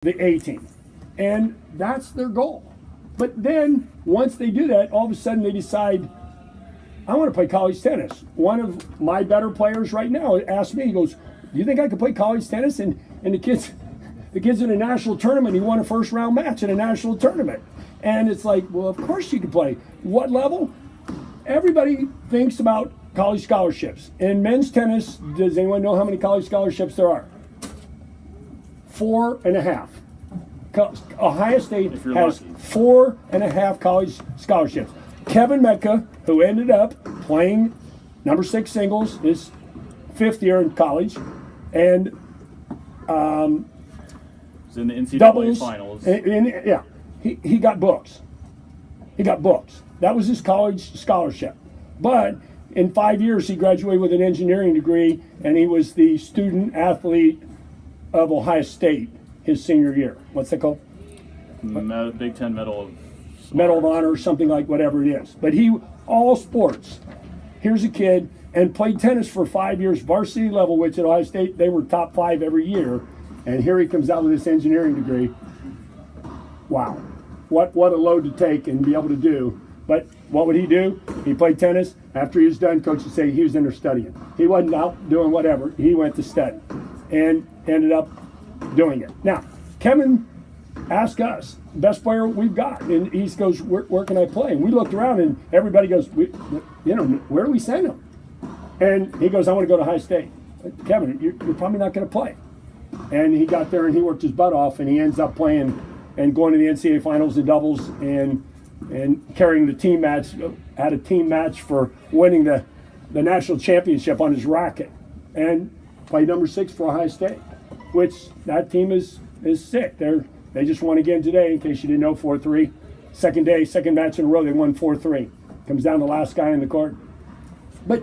the A team. And that's their goal. But then once they do that, all of a sudden they decide, I want to play college tennis. One of my better players right now asked me, he goes, do you think I could play college tennis? And the kid's in a national tournament. He won a first round match in a national tournament. And it's like, well, of course you can play. What level? Everybody thinks about college scholarships. In men's tennis, does anyone know how many college scholarships there are? 4.5. Ohio State has lucky. 4.5 college scholarships. Kevin Mecca, who ended up playing number 6 singles, his 5th year in college, and was in the NCAA doubles finals. Yeah, he got books. He got books. That was his college scholarship. But in 5 years, he graduated with an engineering degree, and he was the student athlete of Ohio State his senior year. What's that called? Big Ten Medal of Honor, something like whatever it is. But he, all sports. Here's a kid, and played tennis for 5 years, varsity level, which at Ohio State, they were top 5 every year. And here he comes out with this engineering degree. Wow. What a load to take and be able to do. But what would he do? He played tennis. After he was done, coach would say he was in there studying. He wasn't out doing whatever. He went to study and ended up doing it. Now, Kevin asked us, best player we've got. And he goes, where can I play? And we looked around and everybody goes, where do we send him? And he goes, I want to go to Ohio State. Kevin, you're probably not going to play. And he got there and he worked his butt off and he ends up playing and going to the NCAA finals in doubles and carrying the team match, had a team match for winning the national championship on his racket and played number 6 for Ohio State, which that team is sick. They just won again today, in case you didn't know, 4-3. Second match in a row, they won 4-3. Comes down to the last guy in the court. But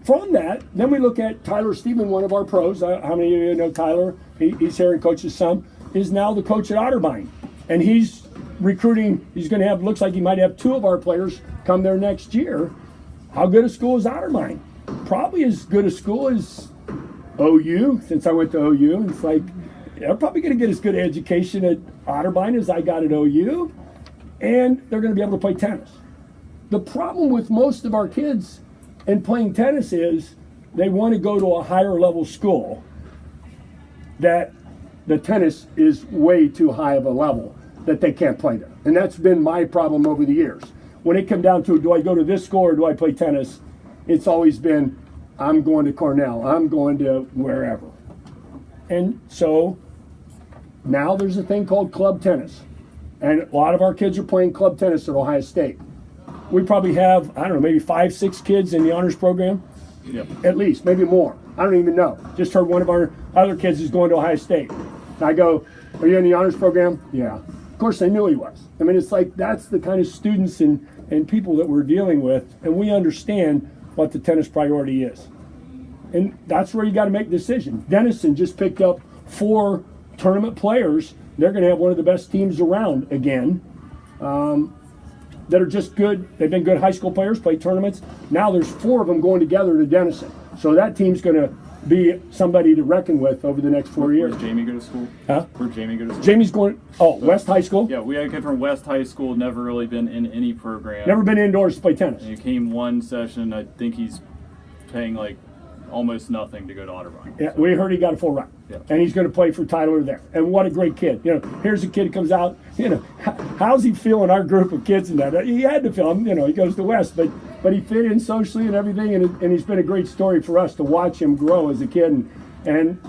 from that, then we look at Tyler Stephen, one of our pros. How many of you know Tyler? He's here and coaches some. Is now the coach at Otterbein. And he's recruiting. He's going to have, looks like he might have 2 of our players come there next year. How good a school is Otterbein? Probably as good a school as OU, since I went to OU. It's like, they're probably going to get as good an education at Otterbein as I got at OU. And they're going to be able to play tennis. The problem with most of our kids in playing tennis is they want to go to a higher level school that the tennis is way too high of a level that they can't play there. And that's been my problem over the years. When it comes down to, do I go to this school or do I play tennis? It's always been, I'm going to Cornell, I'm going to wherever. And so now there's a thing called club tennis. And a lot of our kids are playing club tennis at Ohio State. We probably have, I don't know, maybe 5-6 kids in the honors program. Yep. At least, maybe more. I don't even know. Just heard one of our other kids is going to Ohio State. And I go, are you in the honors program? Yeah. Of course I knew he was. I mean, it's like that's the kind of students and people that we're dealing with, and we understand what the tennis priority is. And that's where you got to make a decision. Denison just picked up 4 tournament players. They're going to have one of the best teams around again. That are just good. They've been good high school players, play tournaments. Now there's 4 of them going together to Denison. So that team's going to be somebody to reckon with over the next 4 years. Where's Jamie go to school? Huh? Where'd Jamie go to school? Jamie's going, West High School? Yeah, we had a kid from West High School, never really been in any program. Never been indoors to play tennis. And he came one session, I think he's paying like almost nothing to go to Otterbein. Yeah, we heard he got a full ride. Yeah. And he's going to play for Tyler there. And what a great kid. Here's a kid who comes out, how's he feeling our group of kids in that? He had to feel him, he goes to West, but he fit in socially and everything, and he's been a great story for us to watch him grow as a kid. And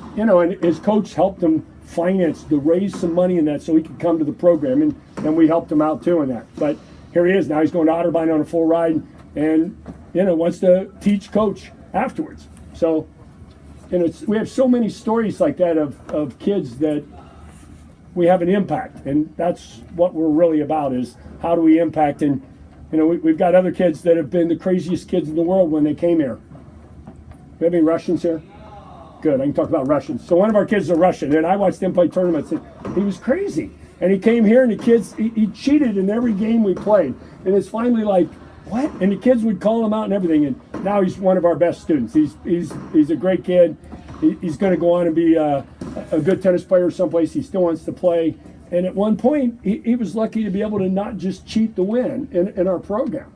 his coach helped him finance to raise some money in that so he could come to the program, and we helped him out too in that. But here he is. Now he's going to Otterbein on a full ride and, wants to teach coach afterwards. So, we have so many stories like that of kids that we have an impact, and that's what we're really about, is how do we impact. And we've got other kids that have been the craziest kids in the world when they came here. We have any Russians here? Good, I can talk about Russians. So one of our kids is a Russian, and I watched him play tournaments, and he was crazy. And he came here, and the kids, he cheated in every game we played. And it's finally like, what? And the kids would call him out and everything, and now he's one of our best students. He's a great kid. He's going to go on and be a good tennis player someplace. He still wants to play. And at one point, he was lucky to be able to not just cheat the win in our program.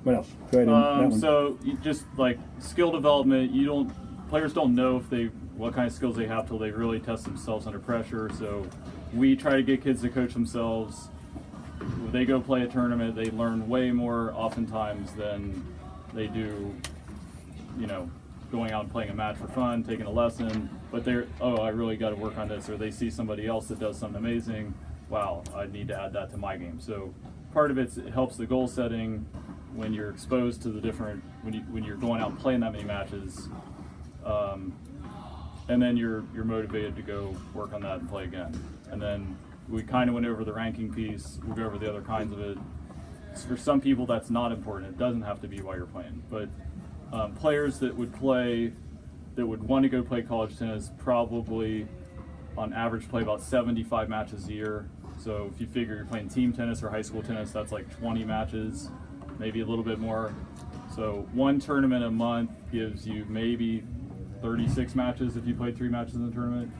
What else? Go ahead. That one. So you just like skill development, players don't know what kind of skills they have till they really test themselves under pressure. So we try to get kids to coach themselves. When they go play a tournament, they learn way more oftentimes than they do, going out and playing a match for fun, taking a lesson. But I really got to work on this. Or they see somebody else that does something amazing. Wow, I need to add that to my game. So part of it helps the goal setting when you're exposed to the different, when you're going out and playing that many matches. And then you're motivated to go work on that and play again. And then we kind of went over the ranking piece. We'll go over the other kinds of it. For some people, that's not important. It doesn't have to be while you're playing. But players that would want to go play college tennis probably, on average, play about 75 matches a year. So if you figure you're playing team tennis or high school tennis, that's like 20 matches, maybe a little bit more. So one tournament a month gives you maybe 36 matches if you play 3 matches in the tournament.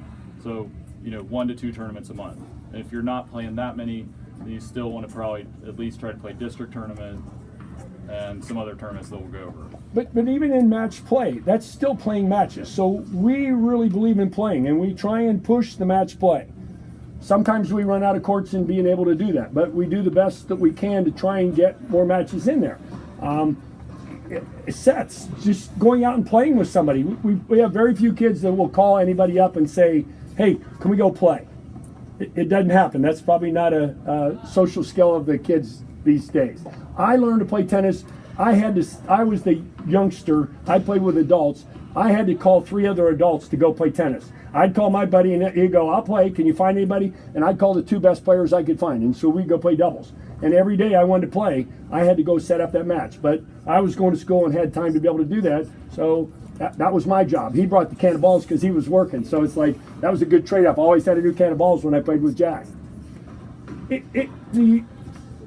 So, 1 to 2 tournaments a month. And if you're not playing that many, then you still want to probably at least try to play district tournament and some other tournaments that we'll go over. But even in match play, that's still playing matches. So we really believe in playing, and we try and push the match play. Sometimes we run out of courts in being able to do that, but we do the best that we can to try and get more matches in there. Sets, just going out and playing with somebody. We have very few kids that will call anybody up and say, hey, can we go play? It doesn't happen. That's probably not a social skill of the kids these days. I learned to play tennis. I was the youngster. I played with adults. I had to call 3 other adults to go play tennis. I'd call my buddy and he'd go, I'll play. Can you find anybody? And I'd call the 2 best players I could find. And so we'd go play doubles. And every day I wanted to play, I had to go set up that match. But I was going to school and had time to be able to do that. So that was my job. He brought the can of balls because he was working. So it's like, that was a good trade-off. I always had a new can of balls when I played with Jack.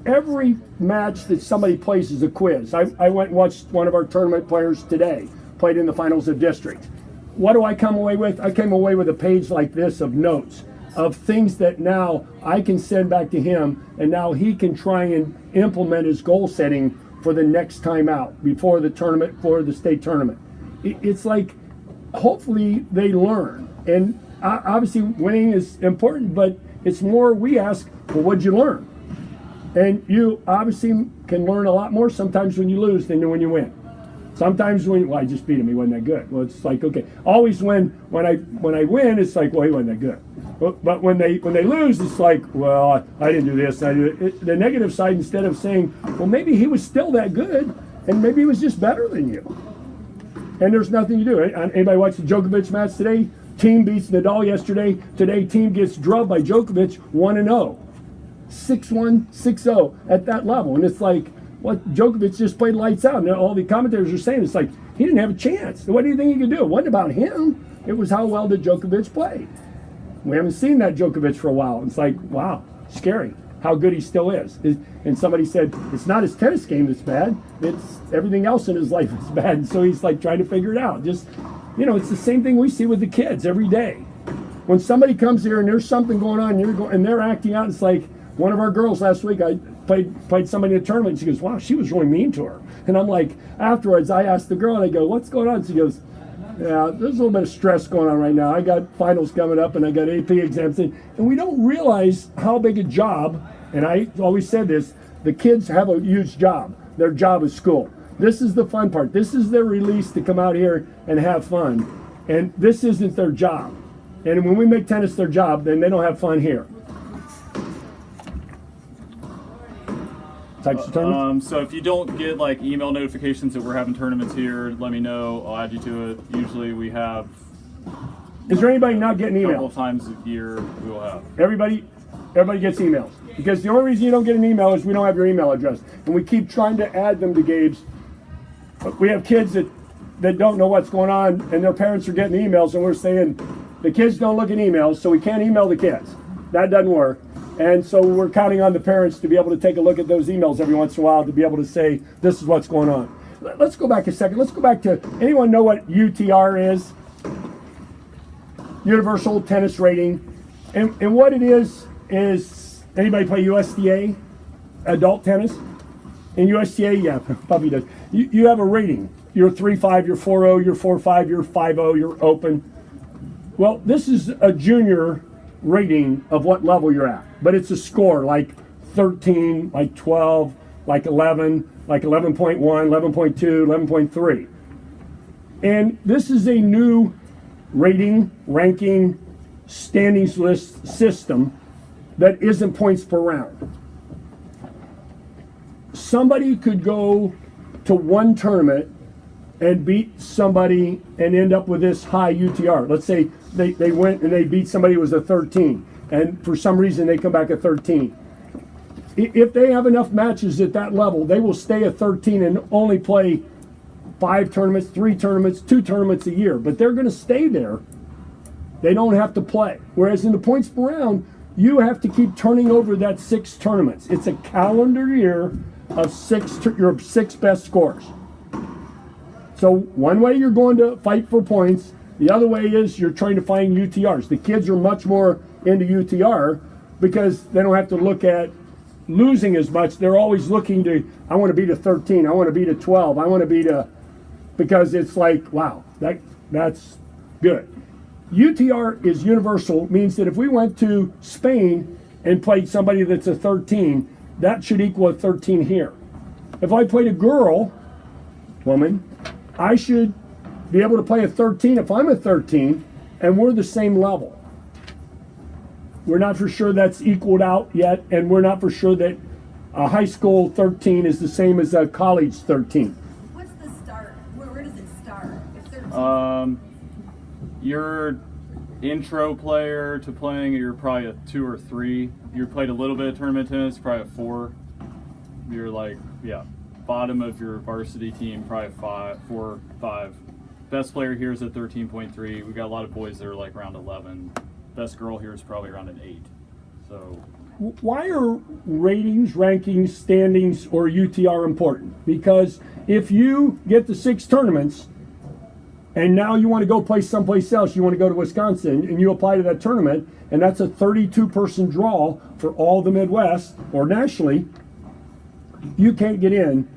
Every match that somebody plays is a quiz. I went and watched one of our tournament players today, played in the finals of district. What do I come away with? I came away with a page like this of notes, of things that now I can send back to him, and now he can try and implement his goal setting for the next time out, before the tournament, for the state tournament. It's like, hopefully they learn. And obviously winning is important, but it's more we ask, well, what'd you learn? And you obviously can learn a lot more sometimes when you lose than when you win. Sometimes I just beat him, he wasn't that good. Well, it's like, okay. Always when I win, it's like, well, he wasn't that good. But when they lose, it's like, well, I didn't do this. The negative side, instead of saying, well, maybe he was still that good, and maybe he was just better than you. And there's nothing to do. Anybody watch the Djokovic match today? Team beats Nadal yesterday. Today, team gets drubbed by Djokovic 1-0. 6-1, 6-0 at that level. And it's like, what, Djokovic just played lights out. And all the commentators are saying, it's like, he didn't have a chance. What do you think he could do? It wasn't about him. It was how well did Djokovic play. We haven't seen that Djokovic for a while. It's like, wow, scary how good he still is. And somebody said, it's not his tennis game that's bad. It's everything else in his life is bad. And so he's like trying to figure it out. Just, it's the same thing we see with the kids every day. When somebody comes here and there's something going on and they're acting out, it's like, one of our girls last week, I played somebody in a tournament, and she goes, wow, she was really mean to her. And I'm like, afterwards, I asked the girl, and I go, what's going on? She goes, yeah, there's a little bit of stress going on right now. I got finals coming up, and I got AP exams. And we don't realize how big a job, and I always said this, the kids have a huge job. Their job is school. This is the fun part. This is their release to come out here and have fun. And this isn't their job. And when we make tennis their job, then they don't have fun here. Types of tournaments? So if you don't get like email notifications that we're having tournaments here, let me know. I'll add you to it. Usually we have. Is there anybody not getting emails? A couple of times a year we will have. Everybody gets emails. Because the only reason you don't get an email is we don't have your email address. And we keep trying to add them to Gabe's. We have kids that don't know what's going on, and their parents are getting emails, and we're saying the kids don't look at emails, so we can't email the kids. That doesn't work. And so we're counting on the parents to be able to take a look at those emails every once in a while to be able to say, this is what's going on. Let's go back a second. Let's go back to, anyone know what UTR is? universal tennis rating. And what it is anybody play USTA, adult tennis? In USTA, yeah, Puppy does. You have a rating. You're 3-5, you're 4-0, you're 4-5, you're 5-0, you're open. Well, this is a junior rating of what level you're at. But it's a score like 13, like 12, like 11, like 11.1, 11.2, 11.3. And this is a new rating, ranking, standings list system that isn't points per round. Somebody could go to one tournament and beat somebody and end up with this high UTR. Let's say they went and they beat somebody who was a 13, and for some reason they come back at 13. If they have enough matches at that level, they will stay at 13 and only play 5 tournaments, 3 tournaments, 2 tournaments a year. But they're going to stay there. They don't have to play. Whereas in the points per round, you have to keep turning over that 6 tournaments. It's a calendar year of your 6 best scores. So one way you're going to fight for points. The other way is you're trying to find UTRs. The kids are much more into UTR because they don't have to look at losing as much. They're always looking to, I want to beat a 13, I want to beat a 12, I want to beat a, because it's like, wow, that's good. UTR is universal, means that if we went to Spain and played somebody that's a 13, that should equal a 13 here. If I played a woman, I should be able to play a 13 if I'm a 13 and we're the same level. We're not for sure that's equaled out yet, and we're not for sure that a high school 13 is the same as a college 13. What's the start? Where does it start? If 13. Your intro player to playing, you're probably a 2 or 3. You played a little bit of tournament tennis, probably a 4. You're like, yeah, bottom of your varsity team, probably 5, 4, 5. Best player here is at 13.3. We got a lot of boys that are like around 11. Best girl here is probably around an 8. So, why are ratings, rankings, standings, or UTR important? Because if you get the 6 tournaments and now you want to go play someplace else, you want to go to Wisconsin, and you apply to that tournament, and that's a 32-person draw for all the Midwest or nationally, you can't get in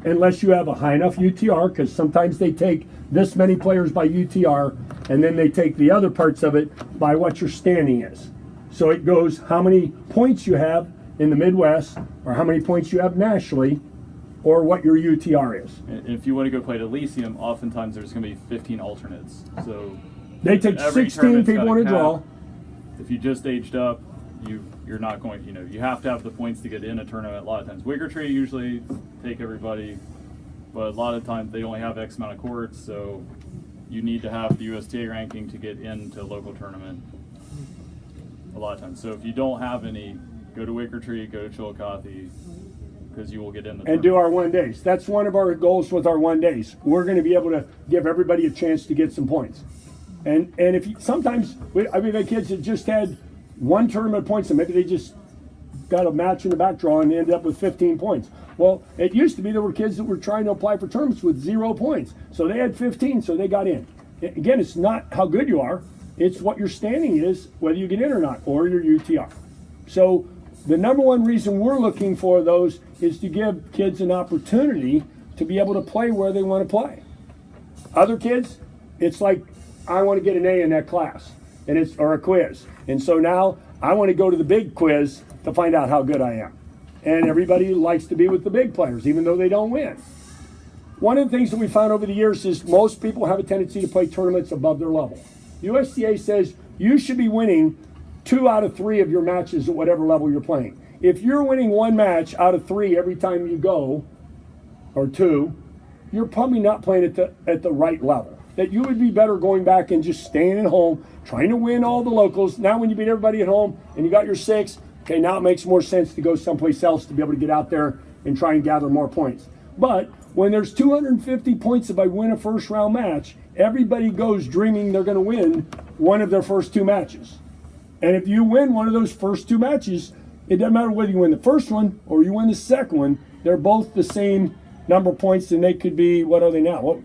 unless you have a high enough UTR, because sometimes they take this many players by UTR, and then they take the other parts of it by what your standing is. So it goes how many points you have in the Midwest, or how many points you have nationally, or what your UTR is. and if you want to go play at Elysium, oftentimes there's going to be 15 alternates. So They take every 16 tournament's people got in a draw. cap. If you just aged up, you're not going. You have to have the points to get in a tournament. A lot of times, Wiggertree usually take everybody, but a lot of times they only have X amount of courts, so you need to have the USTA ranking to get into a local tournament. A lot of times. So if you don't have any, go to Wiggertree, go to Chillicothe, because you will get in the And do our 1 days. That's one of our goals with our 1 days. We're going to be able to give everybody a chance to get some points. And if you, sometimes, we've had kids that just had 1 tournament points, and maybe they just got a match in the back draw and ended up with 15 points. Well, it used to be there were kids that were trying to apply for tournaments with 0 points. So they had 15, so they got in. Again, it's not how good you are. It's what your standing is, whether you get in or not, or your UTR. So the number one reason we're looking for those is to give kids an opportunity to be able to play where they want to play. Other kids, it's like, I want to get an A in that class, and it's or a quiz. And so now I want to go to the big quiz to find out how good I am. And everybody likes to be with the big players, even though they don't win. One of the things that we found over the years is most people have a tendency to play tournaments above their level. USTA says you should be winning 2 out of 3 of your matches at whatever level you're playing. If you're winning 1 match out of 3 every time you go, or 2, you're probably not playing at the right level. That you would be better going back and just staying at home, trying to win all the locals. Now when you beat everybody at home and you got your 6, okay, now it makes more sense to go someplace else to be able to get out there and try and gather more points. But when there's 250 points if I win a first round match, everybody goes dreaming they're going to win one of their first 2 matches. And if you win one of those first 2 matches, it doesn't matter whether you win the first one or you win the second one, they're both the same number of points, and they could be, what are they now?